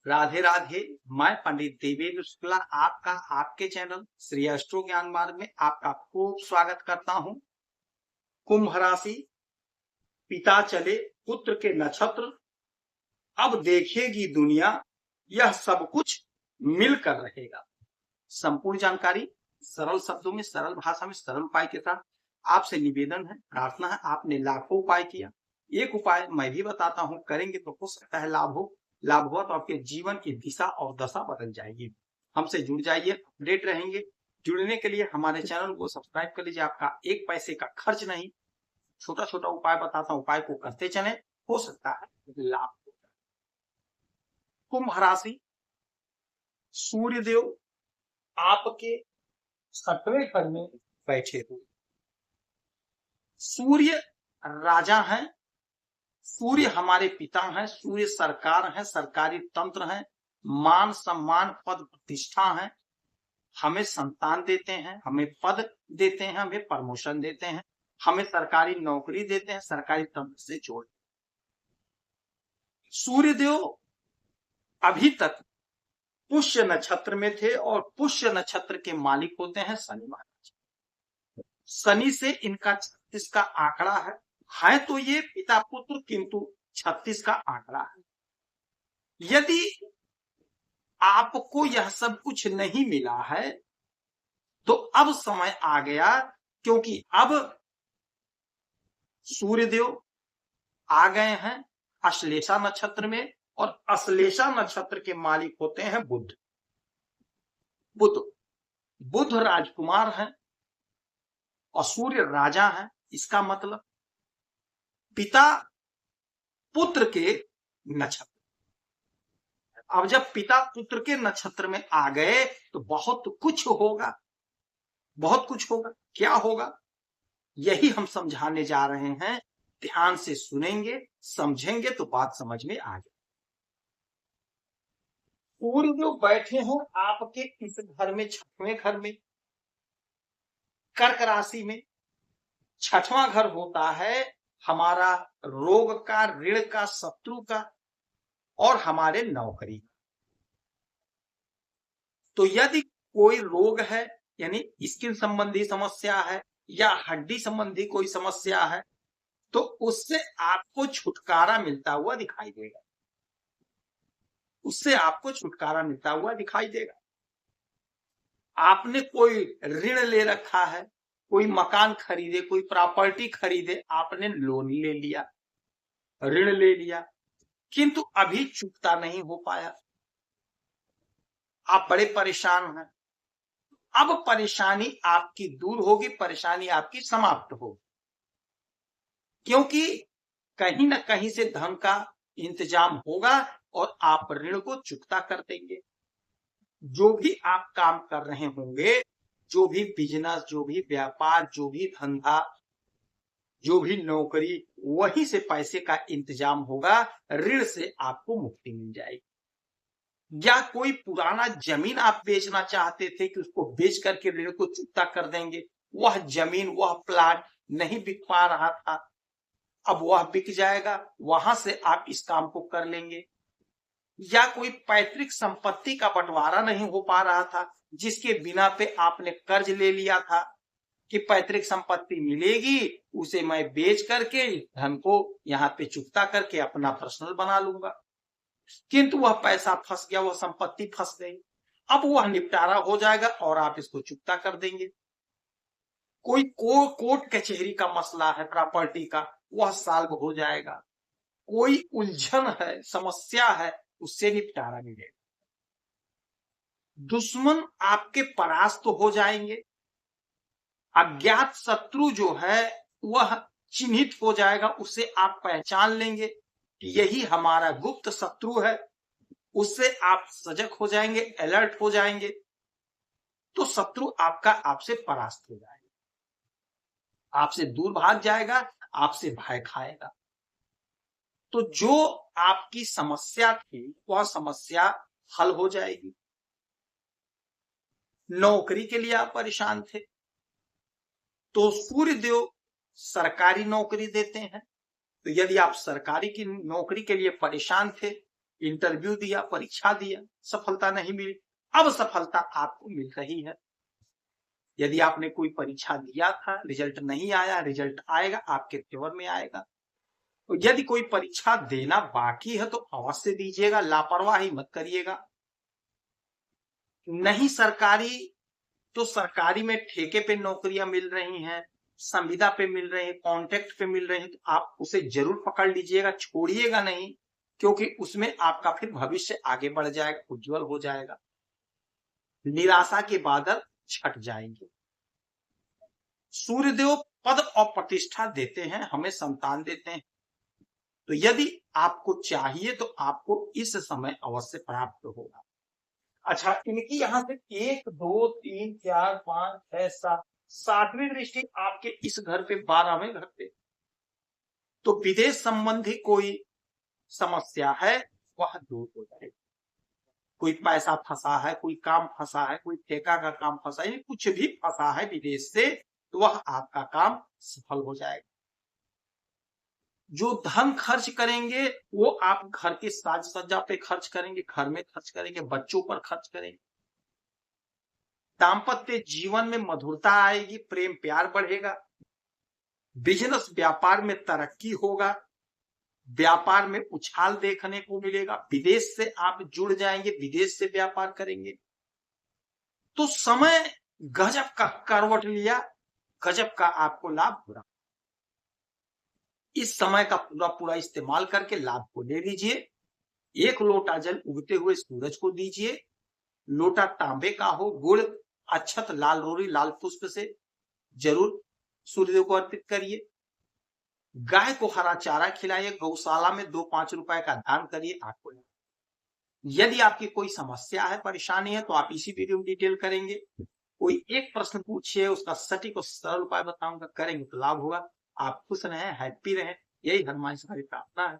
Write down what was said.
राधे राधे। मैं पंडित देवेंद्र शुक्ला आपका आपके चैनल श्री एस्ट्रो ज्ञान मार्ग में आपका खूब स्वागत करता हूं। कुंभ राशि, पिता चले पुत्र के नक्षत्र, अब देखेगी दुनिया, यह सब कुछ मिलकर रहेगा। संपूर्ण जानकारी सरल शब्दों में, सरल भाषा में, सरल उपाय के साथ आपसे निवेदन है, प्रार्थना है। आपने लाखों उपाय किया, एक उपाय मैं भी बताता हूं, करेंगे तो हो सकता है लाभ हुआ तो आपके जीवन की दिशा और दशा बदल जाएगी। हमसे जुड़ जाइए, अपडेट रहेंगे। जुड़ने के लिए हमारे चैनल को सब्सक्राइब कर लीजिए, आपका एक पैसे का खर्च नहीं। छोटा छोटा उपाय बताता हूं, उपाय को करते चले, हो सकता है लाभ हो जाए। कुंभ राशि, सूर्यदेव आपके 7वें घर में बैठे हुए। सूर्य राजा हैं, सूर्य हमारे पिता हैं, सूर्य सरकार है, सरकारी तंत्र है, मान सम्मान पद प्रतिष्ठा है, हमें संतान देते हैं, हमें पद देते हैं, हमें प्रमोशन देते हैं, हमें सरकारी नौकरी देते हैं, सरकारी तंत्र से जोड़। सूर्यदेव अभी तक पुष्य नक्षत्र में थे और पुष्य नक्षत्र के मालिक होते हैं शनि महाराज। शनि से इनका 36 का आंकड़ा है तो ये पिता पुत्र, किंतु 36 का आंकड़ा है। यदि आपको यह सब कुछ नहीं मिला है तो अब समय आ गया, क्योंकि अब सूर्यदेव आ गए हैं अश्लेषा नक्षत्र में, और अश्लेषा नक्षत्र के मालिक होते हैं बुध। बुध राजकुमार हैं और सूर्य राजा हैं। इसका मतलब पिता पुत्र के नक्षत्र। अब जब पिता पुत्र के नक्षत्र में आ गए तो बहुत कुछ होगा, बहुत कुछ होगा। क्या होगा यही हम समझाने जा रहे हैं। ध्यान से सुनेंगे, समझेंगे तो बात समझ में आ जाए। सूर्यदेव बैठे हो आपके इस घर में, 6वें घर में, कर्क राशि में। 6वां घर होता है हमारा रोग का, ऋण का, शत्रु का और हमारे नौकरी का। तो यदि कोई रोग है, यानी स्किन संबंधी समस्या है या हड्डी संबंधी कोई समस्या है, तो उससे आपको छुटकारा मिलता हुआ दिखाई देगा, उससे आपको छुटकारा मिलता हुआ दिखाई देगा। आपने कोई ऋण ले रखा है, कोई मकान खरीदे, कोई प्रॉपर्टी खरीदे, आपने लोन ले लिया, ऋण ले लिया, किंतु अभी चुकता नहीं हो पाया, आप बड़े परेशान हैं। अब परेशानी आपकी दूर होगी, परेशानी आपकी समाप्त होगी, क्योंकि कहीं ना कहीं से धन का इंतजाम होगा और आप ऋण को चुकता कर देंगे। जो भी आप काम कर रहे होंगे, जो भी बिजनेस, जो भी व्यापार, जो भी धंधा, जो भी नौकरी, वहीं से पैसे का इंतजाम होगा, ऋण से आपको मुक्ति मिल जाएगी। या कोई पुराना जमीन आप बेचना चाहते थे कि उसको बेच करके ऋण को चुकता कर देंगे, वह जमीन, वह प्लाट नहीं बिक पा रहा था, अब वह बिक जाएगा, वहां से आप इस काम को कर लेंगे। या कोई पैतृक संपत्ति का बंटवारा नहीं हो पा रहा था, जिसके बिना पे आपने कर्ज ले लिया था कि पैतृक संपत्ति मिलेगी, उसे मैं बेच करके धन को यहाँ पे चुकता करके अपना पर्सनल बना लूंगा, किंतु वह पैसा फंस गया, वह संपत्ति फंस गई। अब वह निपटारा हो जाएगा और आप इसको चुकता कर देंगे। कोई कोर्ट कचहरी का मसला है प्रॉपर्टी का, वह सॉल्व हो जाएगा। कोई उलझन है, समस्या है, उससे निपटारा मिलेगा। दुश्मन आपके परास्त हो जाएंगे। अज्ञात शत्रु जो है वह चिन्हित हो जाएगा, उससे आप पहचान लेंगे कि यही हमारा गुप्त शत्रु है, उससे आप सजग हो जाएंगे, अलर्ट हो जाएंगे, तो शत्रु आपका आपसे परास्त हो जाएगा, आपसे दूर भाग जाएगा, आपसे भय खाएगा। तो जो आपकी समस्या थी वह समस्या हल हो जाएगी। नौकरी के लिए आप परेशान थे तो सूर्यदेव सरकारी नौकरी देते हैं। तो यदि आप सरकारी की नौकरी के लिए परेशान थे इंटरव्यू दिया, परीक्षा दिया, सफलता नहीं मिली, अब सफलता आपको मिल रही है। यदि आपने कोई परीक्षा दिया था, रिजल्ट नहीं आया, रिजल्ट आएगा, आपके फेवर में आएगा। तो यदि कोई परीक्षा देना बाकी है तो अवश्य दीजिएगा, लापरवाही मत करिएगा। नहीं सरकारी तो सरकारी में ठेके पे नौकरियां मिल रही हैं, संविदा पे मिल रही है, कॉन्ट्रैक्ट पे मिल रही है, तो आप उसे जरूर पकड़ लीजिएगा, छोड़िएगा नहीं, क्योंकि उसमें आपका फिर भविष्य आगे बढ़ जाएगा, उज्जवल हो जाएगा। निराशा के बादल छट जाएंगे। सूर्यदेव पद और प्रतिष्ठा देते हैं, हमें संतान देते हैं। तो यदि आपको चाहिए तो आपको इस समय अवश्य प्राप्त होगा। अच्छा, इनकी यहां से 1 2 3 4 5 6 7 7वीं दृष्टि आपके इस घर पे 12वें घर पे, तो विदेश संबंधी कोई समस्या है वह दूर हो जाएगी। कोई पैसा फंसा है, कोई काम फंसा है, कोई ठेका का काम फंसा है, कुछ भी फंसा है विदेश से, तो वह आपका काम सफल हो जाएगा। जो धन खर्च करेंगे वो आप घर की साज सज्जा पे खर्च करेंगे, घर में खर्च करेंगे, बच्चों पर खर्च करेंगे। दाम्पत्य जीवन में मधुरता आएगी, प्रेम प्यार बढ़ेगा, बिजनेस व्यापार में तरक्की होगा, व्यापार में उछाल देखने को मिलेगा, विदेश से आप जुड़ जाएंगे, विदेश से व्यापार करेंगे। तो समय गजब का करवट लिया, गजब का आपको लाभ हो रहा। इस समय का पूरा पूरा इस्तेमाल करके लाभ को ले लीजिए। 1 लोटा जल उगते हुए सूरज को दीजिए, लोटा तांबे का हो, गुड़, अक्षत, लाल रोरी, लाल पुष्प से जरूर सूर्यदेव को अर्पित करिए। गाय को हरा चारा खिलाइए, गौशाला में 2-5 रुपए का दान करिए, आपको। यदि आपकी कोई समस्या है, परेशानी है, तो आप इसी वीडियो में डिटेल करेंगे। कोई एक प्रश्न पूछिए, उसका सटीक और सरल उपाय बताऊंगा, करेंगे तो लाभ होगा। आप खुश रहें, हैप्पी रहें, यही हनुमान से हमारी प्रार्थना है।